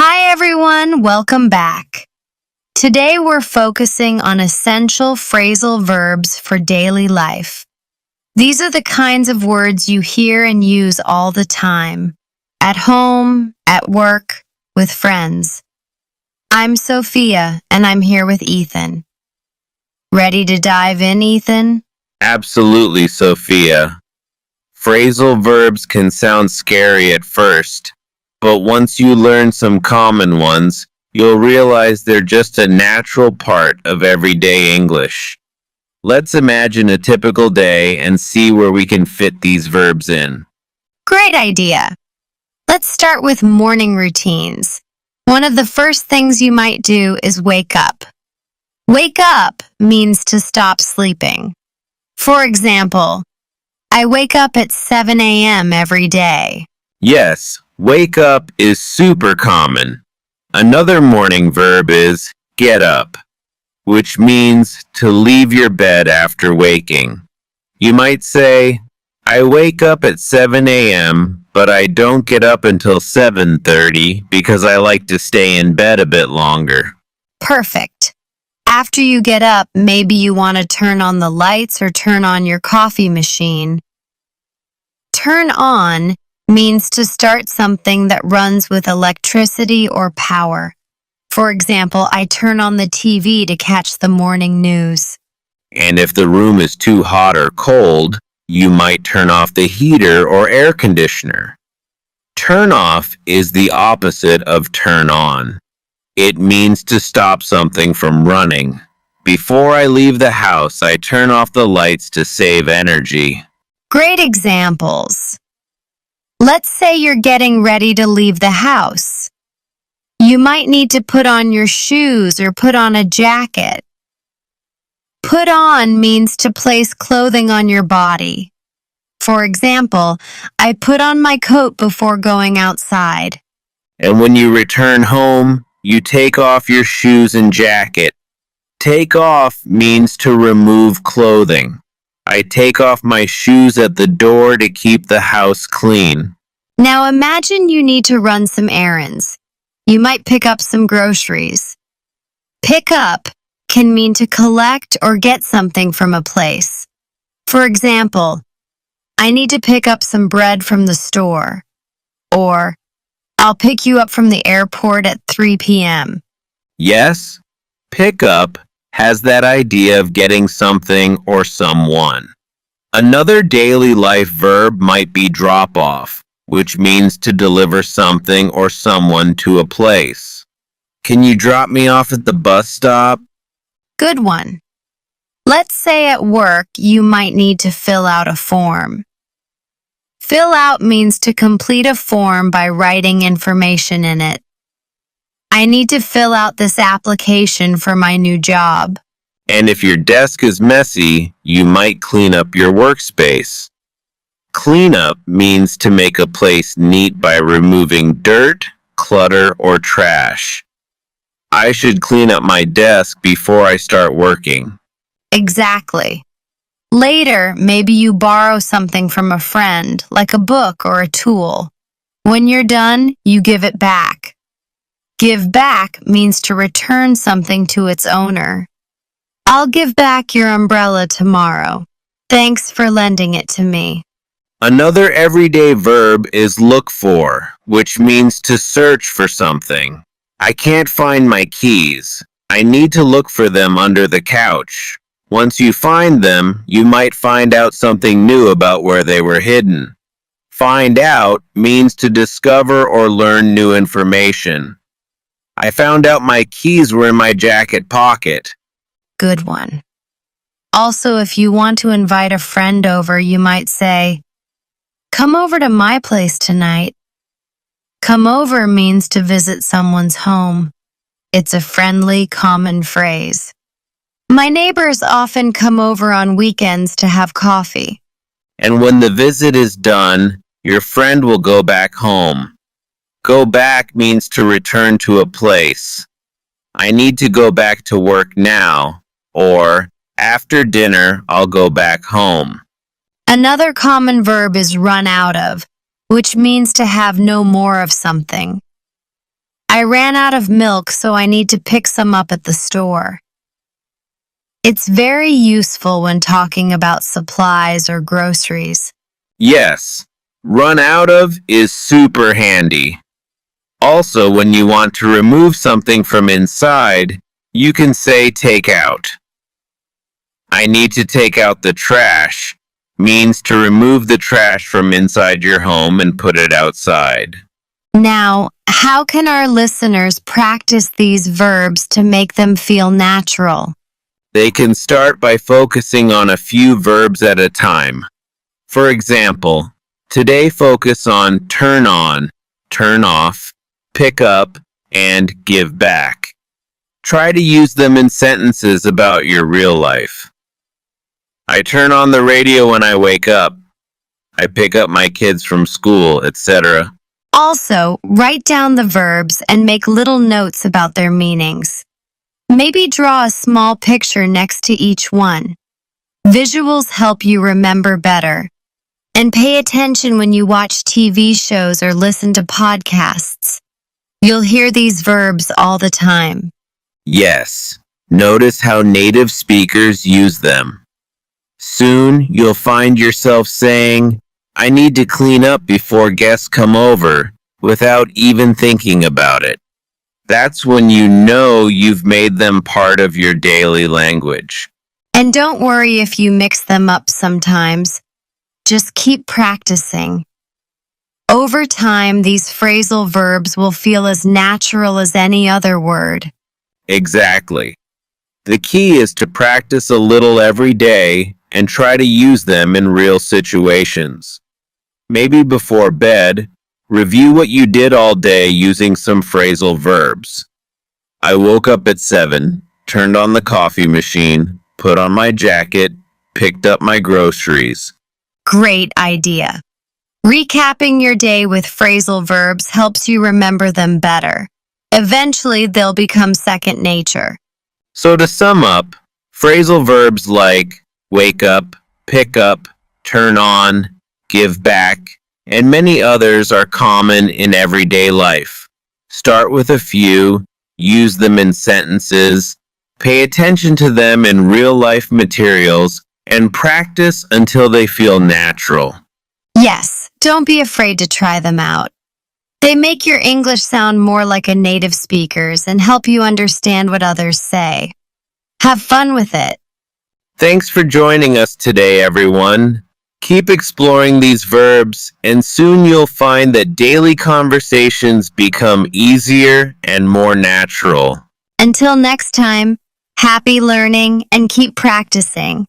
Hi everyone, welcome back. Today we're focusing on essential phrasal verbs for daily life. These are the kinds of words you hear and use all the time, at home, at work, with friends. I'm Sophia, and I'm here with Ethan. Ready to dive in, Ethan? Absolutely, Sophia. Phrasal verbs can sound scary at first, but once you learn some common ones, you'll realize they're just a natural part of everyday English. Let's imagine a typical day and see where we can fit these verbs in. Great idea. Let's start with morning routines. One of the first things you might do is wake up. Wake up means to stop sleeping. For example, I wake up at 7 a.m. every day. Yes, wake up is super common. Another morning verb is get up, which means to leave your bed after waking. You might say, I wake up at 7 a.m., but I don't get up until 7:30 because I like to stay in bed a bit longer. Perfect. After you get up, maybe you want to turn on the lights or turn on your coffee machine. Turn on means to start something that runs with electricity or power. For example, I turn on the TV to catch the morning news. And if the room is too hot or cold, you might turn off the heater or air conditioner. Turn off is the opposite of turn on. It means to stop something from running. Before I leave the house, I turn off the lights to save energy. Great examples. Let's say you're getting ready to leave the house. You might need to put on your shoes or put on a jacket. Put on means to place clothing on your body. For example, I put on my coat before going outside. And when you return home, you take off your shoes and jacket. Take off means to remove clothing. I take off my shoes at the door to keep the house clean. Now imagine you need to run some errands. You might pick up some groceries. Pick up can mean to collect or get something from a place. For example, I need to pick up some bread from the store. Or, I'll pick you up from the airport at 3 p.m. Yes, pick up has that idea of getting something or someone. Another daily life verb might be drop off, which means to deliver something or someone to a place. Can you drop me off at the bus stop? Good one. Let's say at work you might need to fill out a form. Fill out means to complete a form by writing information in it. I need to fill out this application for my new job. And if your desk is messy, you might clean up your workspace. Clean up means to make a place neat by removing dirt, clutter, or trash. I should clean up my desk before I start working. Exactly. Later, maybe you borrow something from a friend, like a book or a tool. When you're done, you give it back. Give back means to return something to its owner. I'll give back your umbrella tomorrow. Thanks for lending it to me. Another everyday verb is look for, which means to search for something. I can't find my keys. I need to look for them under the couch. Once you find them, you might find out something new about where they were hidden. Find out means to discover or learn new information. I found out my keys were in my jacket pocket. Good one. Also, if you want to invite a friend over, you might say, come over to my place tonight. Come over means to visit someone's home. It's a friendly, common phrase. My neighbors often come over on weekends to have coffee. And when the visit is done, your friend will go back home. Go back means to return to a place. I need to go back to work now, or after dinner, I'll go back home. Another common verb is run out of, which means to have no more of something. I ran out of milk, so I need to pick some up at the store. It's very useful when talking about supplies or groceries. Yes, run out of is super handy. Also, when you want to remove something from inside, you can say take out. I need to take out the trash means to remove the trash from inside your home and put it outside. Now, how can our listeners practice these verbs to make them feel natural? They can start by focusing on a few verbs at a time. For example, today focus on, turn off, pick up, and give back. Try to use them in sentences about your real life. I turn on the radio when I wake up. I pick up my kids from school, etc. Also, write down the verbs and make little notes about their meanings. Maybe draw a small picture next to each one. Visuals help you remember better. And pay attention when you watch TV shows or listen to podcasts. You'll hear these verbs all the time. Yes, notice how native speakers use them. Soon you'll find yourself saying, I need to clean up before guests come over, without even thinking about it. That's when you know you've made them part of your daily language. And don't worry if you mix them up sometimes. Just keep practicing. Over time, these phrasal verbs will feel as natural as any other word. Exactly. The key is to practice a little every day and try to use them in real situations. Maybe before bed, review what you did all day using some phrasal verbs. I woke up at 7, turned on the coffee machine, put on my jacket, picked up my groceries. Great idea. Recapping your day with phrasal verbs helps you remember them better. Eventually, they'll become second nature. So to sum up, phrasal verbs like wake up, pick up, turn on, give back, and many others are common in everyday life. Start with a few, use them in sentences, pay attention to them in real-life materials, and practice until they feel natural. Yes, don't be afraid to try them out. They make your English sound more like a native speaker's and help you understand what others say. Have fun with it. Thanks for joining us today, everyone. Keep exploring these verbs, and soon you'll find that daily conversations become easier and more natural. Until next time, happy learning and keep practicing.